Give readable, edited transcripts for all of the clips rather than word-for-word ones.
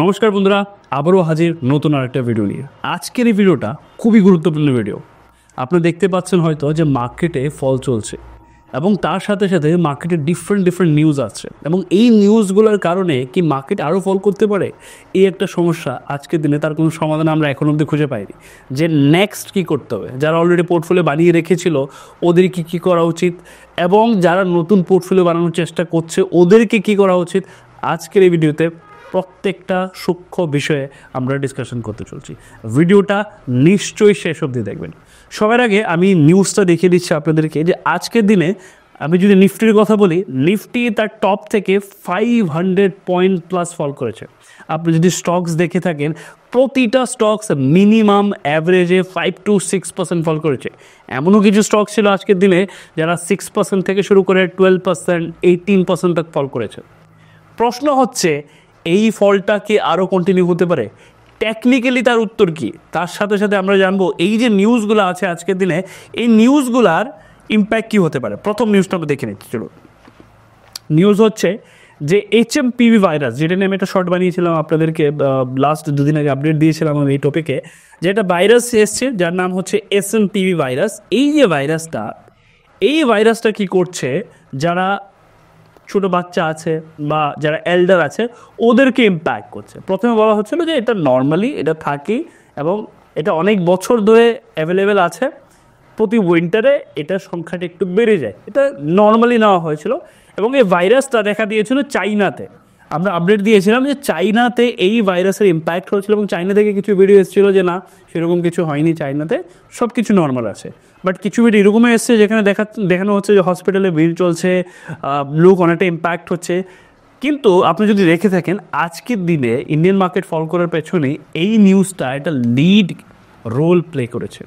নমস্কার বন্ধুরা, আবারও হাজির নতুন আরেকটা ভিডিও নিয়ে। আজকের এই ভিডিওটা খুবই গুরুত্বপূর্ণ ভিডিও। আপনি দেখতে পাচ্ছেন হয়তো যে মার্কেটে ফল চলছে এবং তার সাথে সাথে মার্কেটে ডিফারেন্ট নিউজ আছে এবং এই নিউজগুলোর কারণে কি মার্কেট আরও ফল করতে পারে, এই একটা সমস্যা আজকের দিনে তার কোনো সমাধান আমরা এখন অবধি খুঁজে পাইনি। যে নেক্সট কী করতে হবে, যারা অলরেডি পোর্টফোলিও বানিয়ে রেখেছিল ওদের কী করা উচিত এবং যারা নতুন পোর্টফোলিও বানানোর চেষ্টা করছে ওদেরকে কী করা উচিত, আজকের এই ভিডিওতে প্রত্যেকটা সূক্ষ্ম বিষয়ে আমরা ডিসকাশন করতে চলছি। ভিডিওটা নিশ্চয়ই শেষ অবধি দেখবেন। সবার আগে আমি নিউজটা দেখিয়ে দিচ্ছি আপনাদেরকে যে আজকের দিনে আমি যদি নিফটির কথা বলি, নিফটি তার টপ থেকে 500 পয়েন্ট প্লাস ফল করেছে। আপনি যদি স্টকস দেখে থাকেন, প্রতিটা স্টকস মিনিমাম অ্যাভারেজে 5 to 6% ফল করেছে। এমনও কিছু স্টক ছিল আজকের দিনে যারা 6% থেকে শুরু করে 12%, 18% তক ফল করেছে। প্রশ্ন হচ্ছে, এই ফলটা কি আরও কন্টিনিউ হতে পারে? টেকনিক্যালি তার উত্তর কি, তার সাথে সাথে আমরা জানবো এই যে নিউজগুলো আছে আজকের দিনে, এই নিউজগুলার ইম্প্যাক্ট কী হতে পারে। প্রথম নিউজটা আমরা দেখে নিচ্ছি। চলো, নিউজ হচ্ছে যে HMPV ভাইরাস, যেটা নিয়ে আমি একটা শর্ট বানিয়েছিলাম আপনাদেরকে লাস্ট দুদিন আগে আপডেট দিয়েছিলাম আমি এই টপিকে, যে একটা ভাইরাস এসছে যার নাম হচ্ছে SMPV ভাইরাস। এই যে ভাইরাসটা কী করছে, যারা ছোটো বাচ্চা আছে বা যারা এল্ডার আছে ওদেরকে ইম্প্যাক্ট করছে। প্রথমে বলা হচ্ছিল যে এটা নর্মালি এটা থাকে এবং এটা অনেক বছর ধরে অ্যাভেলেবেল আছে, প্রতি উইন্টারে এটার সংখ্যাটা একটু বেড়ে যায়, এটা নর্মালি নেওয়া হয়েছিল। এবং এই ভাইরাসটা দেখা দিয়েছিল চাইনাতে। আমরা আপডেট দিয়েছিলাম যে চাইনাতে এই ভাইরাসের ইম্প্যাক্ট হয়েছিল এবং চাইনা থেকে কিছু ভিডিও এসেছিলো যে না সেরকম কিছু হয়নি, চাইনাতে সব কিছু নর্মাল আছে। বাট কিছু ভিডিও এরকমই এসছে যেখানে দেখানো হচ্ছে যে হসপিটালে ভিড় চলছে, লোক অনেকটা ইম্প্যাক্ট হচ্ছে। কিন্তু আপনি যদি দেখে থাকেন আজকের দিনে ইন্ডিয়ান মার্কেট ফল করার পেছনে এই নিউজটা একটা লিড রোল প্লে করেছে।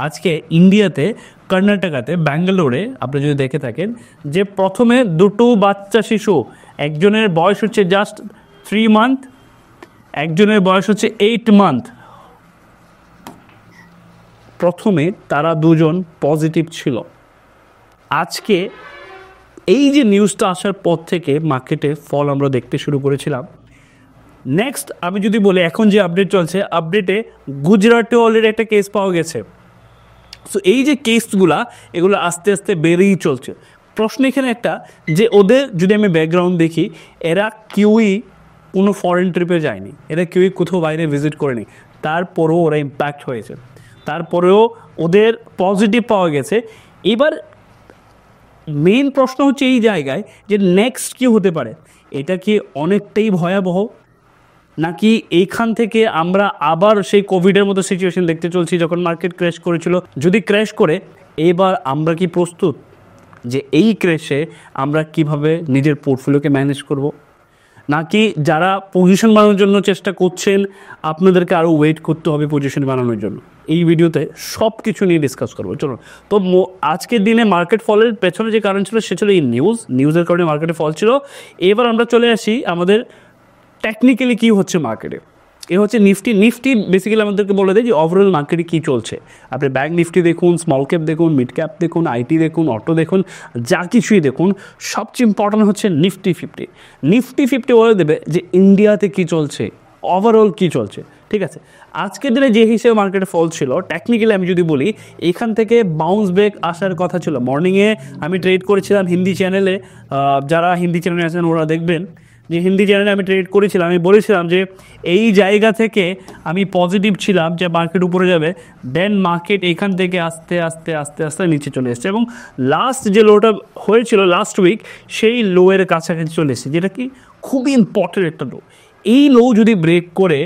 আজকে ইন্ডিয়াতে কর্ণাটকাতে ব্যাঙ্গালোরে আপনি যদি দেখে থাকেন যে প্রথমে দুটো বাচ্চা শিশু, একজনের বয়স হচ্ছে জাস্ট 3 মান্থ, একজনের বয়স হচ্ছে 8 মান্থ, প্রথমে তারা দুজন পজিটিভ ছিল। আজকে এই যে নিউজটা আসার পর থেকে মার্কেটে ফল আমরা দেখতে শুরু করেছিলাম। নেক্সট আমি যদি বলি এখন যে আপডেট চলছে, আপডেটে গুজরাটে অলরেডি একটা কেস পাওয়া গেছে। সো এই যে কেসগুলা এগুলো আস্তে আস্তে বেড়েই চলছে। প্রশ্ন এখানে একটা, যে ওদের যদি আমি ব্যাকগ্রাউন্ড দেখি, এরা কেউই কোনো ফরেন ট্রিপে যায়নি, এরা কেউই কোথাও বাইরে ভিজিট করেনি, তারপরেও ওরা ইম্প্যাক্ট হয়েছে, তারপরেও ওদের পজিটিভ পাওয়া গেছে। এবার মেইন প্রশ্ন হচ্ছে এই জায়গায় যে নেক্সট কী হতে পারে, এটা কি অনেকটাই ভয়াবহ, নাকি এইখান থেকে আমরা আবার সেই কোভিডের মতো সিচুয়েশন দেখতে চলছি যখন মার্কেট ক্র্যাশ করেছিল? যদি ক্র্যাশ করে, এবার আমরা কি প্রস্তুত যে এই ক্র্যাশে আমরা কিভাবে নিজের পোর্টফোলিওকে ম্যানেজ করব, নাকি যারা পজিশন বানানোর জন্য চেষ্টা করছেন আপনাদেরকে আরও ওয়েট করতে হবে পজিশন বানানোর জন্য? এই ভিডিওতে সব কিছু নিয়ে ডিসকাস করবো। চলো, তো আজকের দিনে মার্কেট ফলের পেছনে যে কারণ ছিল সে ছিল এই নিউজের কারণে মার্কেটে ফল ছিল। এবার আমরা চলে আসি আমাদের টেকনিক্যালি কী হচ্ছে মার্কেটে। এ হচ্ছে নিফটি বেসিক্যালি আমাদেরকে বলে দেয় যে ওভারঅল মার্কেটে কী চলছে। আপনি ব্যাঙ্ক নিফটি দেখুন, স্মল ক্যাপ দেখুন, মিড ক্যাপ দেখুন, আইটি দেখুন, অটো দেখুন, যা কিছুই দেখুন, সবচেয়ে ইম্পর্ট্যান্ট হচ্ছে নিফটি ফিফটি বলে দেবে যে ইন্ডিয়াতে কী চলছে, ওভারঅল কী চলছে। ঠিক আছে, আজকের দিনে যে হিসেবে মার্কেটে ফল ছিল, টেকনিক্যালি আমি যদি বলি এখান থেকে বাউন্স ব্যাক আসার কথা ছিল। মর্নিংয়ে আমি ট্রেড করেছিলাম হিন্দি চ্যানেলে, যারা হিন্দি চ্যানেলে আছেন ওরা দেখবেন যে হিন্দি চ্যানেলে আমি ট্রেড করেছিলাম। আমি বলেছিলাম যে এই জায়গা থেকে আমি পজিটিভ ছিলাম যে মার্কেট উপরে যাবে, দেন মার্কেট এখান থেকে আস্তে আস্তে আস্তে আস্তে নিচে চলে এসছে এবং লাস্ট যে লোটা হয়েছিল লাস্ট উইক সেই লোয়ের কাছাকাছি চলে এসেছে, যেটা কি খুবই ইম্পর্টেন্ট একটা লো। এই লো যদি ব্রেক করে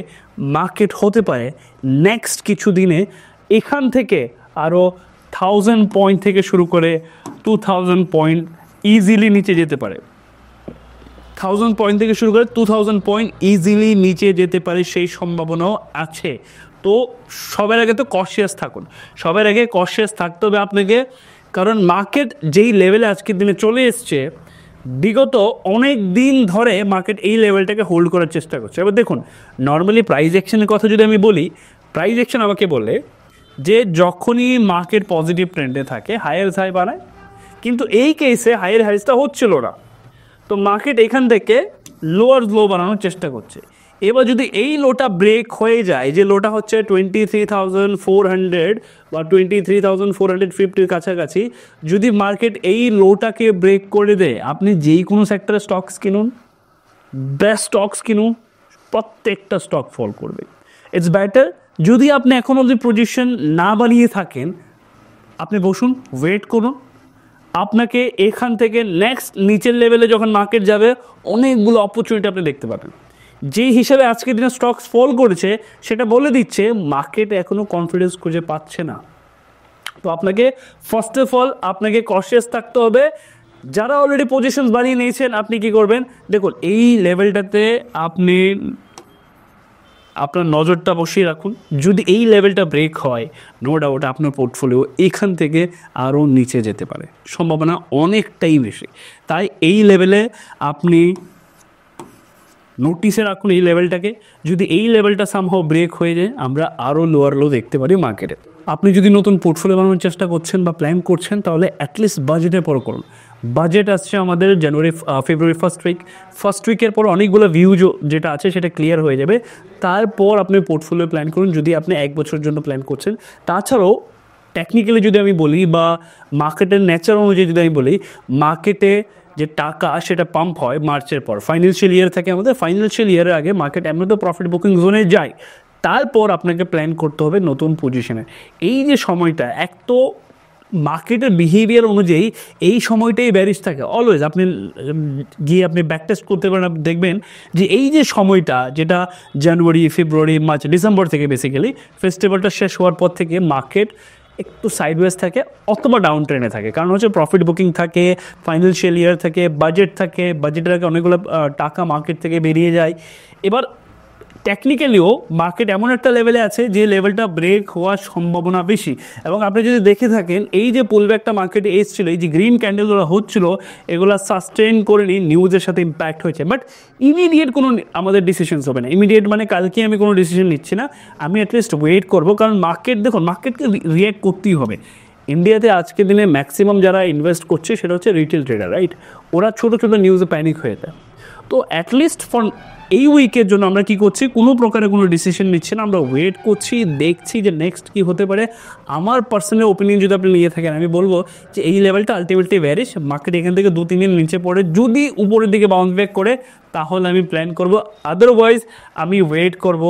মার্কেট হতে পারে নেক্সট কিছু দিনে এখান থেকে আরও 1000 পয়েন্ট থেকে শুরু করে 2000 পয়েন্ট ইজিলি নিচে যেতে পারে। 1000 পয়েন্ট থেকে শুরু করে 2000 পয়েন্ট ইজিলি নিচে যেতে পারে, সেই সম্ভাবনাও আছে। তো সবার আগে তো কশিয়াস থাকুন, সবার আগে কশিয়াস থাকতে হবে আপনাকে, কারণ মার্কেট যেই লেভেলে আজকের দিনে চলে এসছে, বিগত অনেক দিন ধরে মার্কেট এই লেভেলটাকে হোল্ড করার চেষ্টা করছে। এবার দেখুন, নর্মালি প্রাইস অ্যাকশনের কথা যদি আমি বলি, প্রাইস অ্যাকশন আমাকে বলে যে যখনই মার্কেট পজিটিভ ট্রেন্ডে থাকে হায়ার হাই বানায়, কিন্তু এই কেসে হায়ার হাইসটা হচ্ছিল না। তো মার্কেট এখান থেকে লোয়ার লো বানানোর চেষ্টা করছে। এবার যদি এই লোটা ব্রেক হয়ে যায়, যে লোটা হচ্ছে 23,400 বা 23,450 কাছাকাছি, যদি মার্কেট এই লোটাকে ব্রেক করে দেয়, আপনি যেই কোনো সেক্টরে স্টকস কিনুন, বেস্ট স্টকস কিনুন, প্রত্যেকটা স্টক ফল করবে। ইটস বেটার যদি আপনি এখন অবধি পজিশন না বানিয়ে থাকেন, আপনি বসুন, ওয়েট করুন। আপনাকে এখান থেকে নেক্সট নিচের লেভেলে যখন মার্কেট যাবে, অনেকগুলো অপরচুনিটি আপনি দেখতে পাবেন। যে হিসাবে আজকের দিনে স্টকস ফল করেছে, সেটা বলে দিচ্ছে মার্কেট এখনও কনফিডেন্স খুঁজে পাচ্ছে না। তো আপনাকে ফার্স্ট অফ অল আপনাকে কশিয়াস থাকতে হবে। যারা অলরেডি পজিশন বানিয়ে নিয়েছেন, আপনি কি করবেন? দেখুন, এই লেভেলটাতে আপনি আপনার নজরটা বসিয়ে রাখুন। যদি এই লেভেলটা ব্রেক হয়, নো ডাউট আপনার পোর্টফোলিও এখান থেকে আরও নিচে যেতে পারে, সম্ভাবনা অনেকটাই বেশি। তাই এই লেভেলে আপনি নোটিসে রাখুন এই লেভেলটাকে। যদি এই লেভেলটা সামহাও ব্রেক হয়ে যায়, আমরা আরও লোয়ার লো দেখতে পারি মার্কেটে। আপনি যদি নতুন পোর্টফোলিও বানানোর চেষ্টা করছেন বা প্ল্যান করছেন, তাহলে অ্যাটলিস্ট বাজেটের পর করুন। বাজেট আসছে আমাদের ফেব্রুয়ারি ফার্স্ট উইকের পর অনেকগুলো ভিউ যেটা আছে সেটা ক্লিয়ার হয়ে যাবে। তারপর আপনি পোর্টফোলিও প্ল্যান করুন, যদি আপনি 1 বছরের জন্য প্ল্যান করছেন। তাছাড়াও টেকনিক্যালি যদি আমি বলি বা মার্কেটের নেচার অনুযায়ী যদি আমি বলি, মার্কেটে যে টাকা সেটা পাম্প হয় মার্চের পর। ফাইন্যান্সিয়াল ইয়ার থাকে আমাদের, ফাইন্যান্সিয়াল ইয়ারের আগে মার্কেট এমনি তো প্রফিট বুকিং জোনে যায়। তারপর আপনাকে প্ল্যান করতে হবে নতুন পজিশনে। এই যে সময়টা, এক তো মার্কেটের বিহেভিয়ার অনুযায়ী এই সময়টাই ব্যারিশ থাকে অলওয়েজ। আপনি গিয়ে আপনি ব্যাক টেস্ট করতে পারেন, আপনি দেখবেন যে এই যে সময়টা, যেটা জানুয়ারি, ফেব্রুয়ারি, মার্চ, ডিসেম্বর থেকে বেসিক্যালি ফেস্টিভ্যালটা শেষ হওয়ার পর থেকে মার্কেট একটু সাইডওয়েজ থাকে অথবা ডাউন ট্রেনে থাকে। কারণ হচ্ছে প্রফিট বুকিং থাকে, ফাইন্যান্সিয়াল ইয়ার থাকে, বাজেট থাকে, বাজেটের আগে অনেকগুলো টাকা মার্কেট থেকে বেরিয়ে যায়। এবার টেকনিক্যালিও মার্কেট এমন একটা লেভেলে আছে যে লেভেলটা ব্রেক হওয়ার সম্ভাবনা বেশি। এবং আপনি যদি দেখে থাকেন, এই যে পুলব্যাকটা মার্কেটে এসেছিল, এই যে গ্রিন ক্যান্ডেলগুলো হচ্ছিল, এগুলো সাস্টেন করে নিয়ে নিউজের সাথে ইম্প্যাক্ট হয়েছে। বাট ইমিডিয়েট কোনো আমাদের ডিসিশনস হবে না। ইমিডিয়েট মানে কালকে আমি কোনো ডিসিশন নিচ্ছি না, আমি অ্যাটলিস্ট ওয়েট করবো। কারণ মার্কেট, দেখুন, মার্কেটকে রিঅ্যাক্ট করতেই হবে। ইন্ডিয়াতে আজকের দিনে ম্যাক্সিমাম যারা ইনভেস্ট করছে সেটা হচ্ছে রিটেল ট্রেডার, রাইট? ওরা ছোটো ছোটো নিউজে প্যানিক হয়ে যায়। তো অ্যাটলিস্ট ফর এই উইকের জন্য আমরা কি করছি, কোনো প্রকারের কোনো ডিসিশন নিচ্ছি না, আমরা ওয়েট করছি, দেখছি যে নেক্সট কী হতে পারে। আমার পার্সোনাল ওপিনিয়ন যদি আপনি নিয়ে থাকেন, আমি বলবো যে এই লেভেলটা আলটিমেটলি ভ্যারিশ। মার্কেট এখান থেকে 2-3 দিন নিচে পড়ে যদি উপরের দিকে বাউন্স ব্যাক করে, তাহলে আমি প্ল্যান করব। আদারওয়াইজ আমি ওয়েট করব।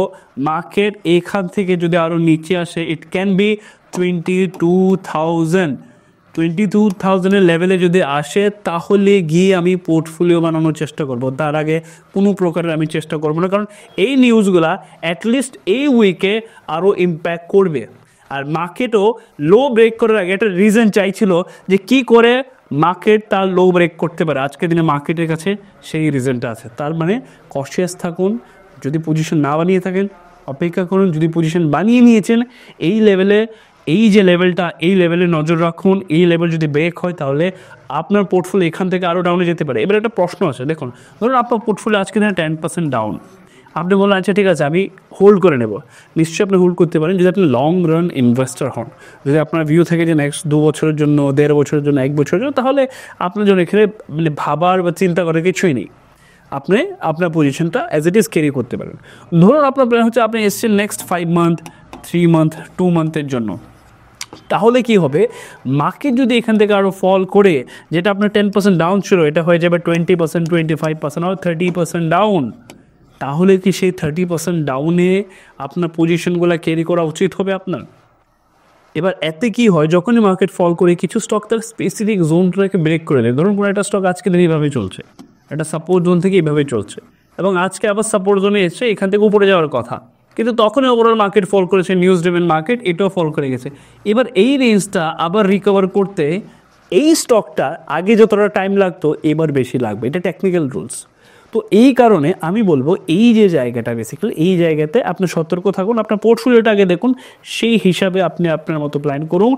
মার্কেট এখান থেকে যদি আরও নিচে আসে, ইট ক্যান বি 22,000 লেভেলে যদি আসে, তাহলে গিয়ে আমি পোর্টফোলিও বানানোর চেষ্টা করব। তার আগে কোনো প্রকারের আমি চেষ্টা করব না, কারণ এই নিউজগুলা অ্যাটলিস্ট এই উইকে আরও ইম্প্যাক্ট করবে। আর মার্কেটও লো ব্রেক করার আগে একটা রিজন চাইছিল যে কি করে মার্কেট তার লো ব্রেক করতে পারে। আজকের দিনে মার্কেটের কাছে সেই রিজনটা আছে। তার মানে কশিয়াস থাকুন। যদি পজিশন না বানিয়ে থাকেন, অপেক্ষা করুন। যদি পজিশন বানিয়ে নিয়েছেন, এই লেভেলে, এই যে লেভেলটা, এই লেভেলে নজর রাখুন। এই লেভেল যদি ব্রেক হয়, তাহলে আপনার পোর্টফোলিও এখান থেকে আরও ডাউনে যেতে পারে। এবার একটা প্রশ্ন আছে, দেখুন, ধরুন আপনার পোর্টফোলিও আজকে দিনে 10% ডাউন। আপনি বললেন আচ্ছা ঠিক আছে, আমি হোল্ড করে নেব। নিশ্চয়ই আপনি হোল্ড করতে পারেন যদি আপনি লং রান ইনভেস্টার হন। যদি আপনার ভিউ থাকে যে নেক্সট 2 বছরের জন্য, 1.5 বছরের জন্য, 1 বছরের জন্য, তাহলে আপনার জন্য এখানে মানে ভাবার বা চিন্তা করার কিছুই নেই। আপনি আপনার পজিশনটা অ্যাজ ইট ইজ ক্যারি করতে পারেন। ধরুন আপনার প্ল্যান হচ্ছে আপনি এসছেন নেক্সট 5 মান্থ, 3 মান্থ, 2 মান্থের জন্য। তাহলে কি হবে, মার্কেট যদি এখান থেকে আরও ফল করে, যেটা আপনার 10% ডাউন ছিল, এটা হয়ে যাবে 20%, 25% আর 30% ডাউন। তাহলে কি সেই 30% ডাউনে আপনার পজিশনগুলো ক্যারি করা উচিত হবে আপনার? এবার এতে কি হয়, যখনই মার্কেট ফল করে, কিছু স্টক তার স্পেসিফিক জোনটাকে ব্রেক করে দেয়। ধরুন কোনো একটা স্টক আজকে দিন এইভাবে চলছে, একটা সাপোর্ট জোন থেকে এইভাবে চলছে, এবং আজকে আবার সাপোর্ট জোনে এসে এখান থেকে উপরে যাওয়ার কথা, কিন্তু তখনই ওভারঅল মার্কেট ফল করেছে, নিউজ ড্রিভেন মার্কেট, এটাও ফল করে গেছে। এবার এই রেঞ্জটা আবার রিকভার করতে এই স্টকটা আগে যতটা টাইম লাগতো, এবার বেশি লাগবে। এটা টেকনিক্যাল রুলস। তো এই কারণে আমি বলবো, এই যে জায়গাটা বেসিক্যালি, এই জায়গাতে আপনি সতর্ক থাকুন। আপনার পোর্টফোলিওটা আগে দেখুন, সেই হিসাবে আপনি আপনার মতো প্ল্যান করুন।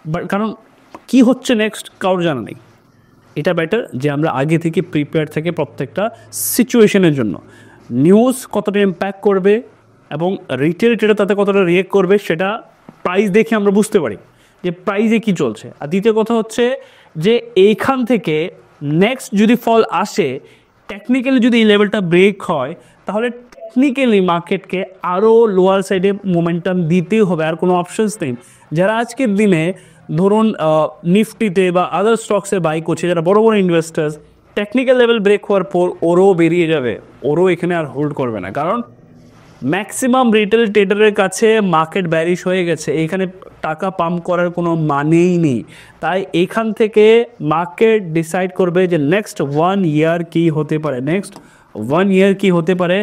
বাট কারণ কি হচ্ছে নেক্সট কারোর জানা নেই। এটা বেটার যে আমরা আগে থেকে প্রিপেয়ার থেকে প্রত্যেকটা সিচুয়েশনের জন্য, নিউজ কতটা ইম্প্যাক্ট করবে এবং রিটেল ট্রেডার তাতে কতটা রিয়েক্ট করবে, সেটা প্রাইস দেখে আমরা বুঝতে পারি যে প্রাইসে কি চলছে। আর দ্বিতীয় কথা হচ্ছে যে এইখান থেকে নেক্সট যদি ফল আসে, টেকনিক্যালি যদি এই লেভেলটা ব্রেক হয় তাহলে টেকনিক্যালি মার্কেটকে আরও লোয়ার সাইডে মোমেন্টাম দিতেই হবে, আর কোনো অপশনস নেই। যারা আজকের দিনে ধরুন নিফটিতে বা আদার স্টকসে বাই করছে, যারা বড় বড় ইনভেস্টার্স, টেকনিক্যাল লেভেল ব্রেক হওয়ার পর ওরও বেরিয়ে যাবে, ওরও এখানে আর হোল্ড করবে না, কারণ ম্যাক্সিমাম রিটেল ট্রেডারের কাছে মার্কেট ব্যারিশ হয়ে গেছে, এইখানে টাকা পাম্প করার কোনো মানেই নেই। তাই এইখান থেকে মার্কেট ডিসাইড করবে যে নেক্সট 1 ইয়ার কী হতে পারে, নেক্সট 1 ইয়ার কী হতে পারে,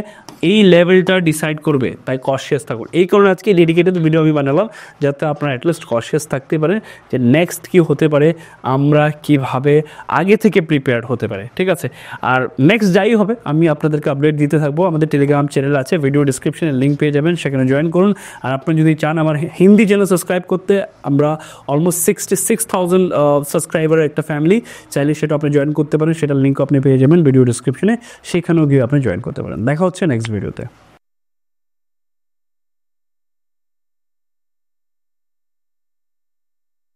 এই লেভেলটা ডিসাইড করবে। তাই কশিয়াস থাকুন। এই কারণে আজকে ডেডিকেটেড ভিডিও আমি বানালাম, যাতে আপনারা অ্যাটলিস্ট কশিয়াস থাকতে পারেন যে নেক্সট কী হতে পারে, আমরা কিভাবে আগে থেকে প্রিপেয়ার্ড হতে পারে। ঠিক আছে, আর নেক্সট যাই হবে আমি আপনাদেরকে আপডেট দিতে থাকবো। আমাদের টেলিগ্রাম চ্যানেল আছে, ভিডিও ডিসক্রিপশনে লিঙ্ক পেয়ে যাবেন, সেখানে জয়েন করুন। আর আপনি যদি চান আমার হিন্দি চ্যানেল সাবস্ক্রাইব করতে, আমরা অলমোস্ট 66,000 সাবস্ক্রাইবারের একটা ফ্যামিলি, চাইলে সেটা আপনি জয়েন করতে পারেন, সেটার লিঙ্ক আপনি পেয়ে যাবেন ভিডিও ডিসক্রিপশনে, সেখানেও গিয়ে আপনি জয়েন করতে পারেন। দেখা হচ্ছে নেক্সট ভিডিওতে।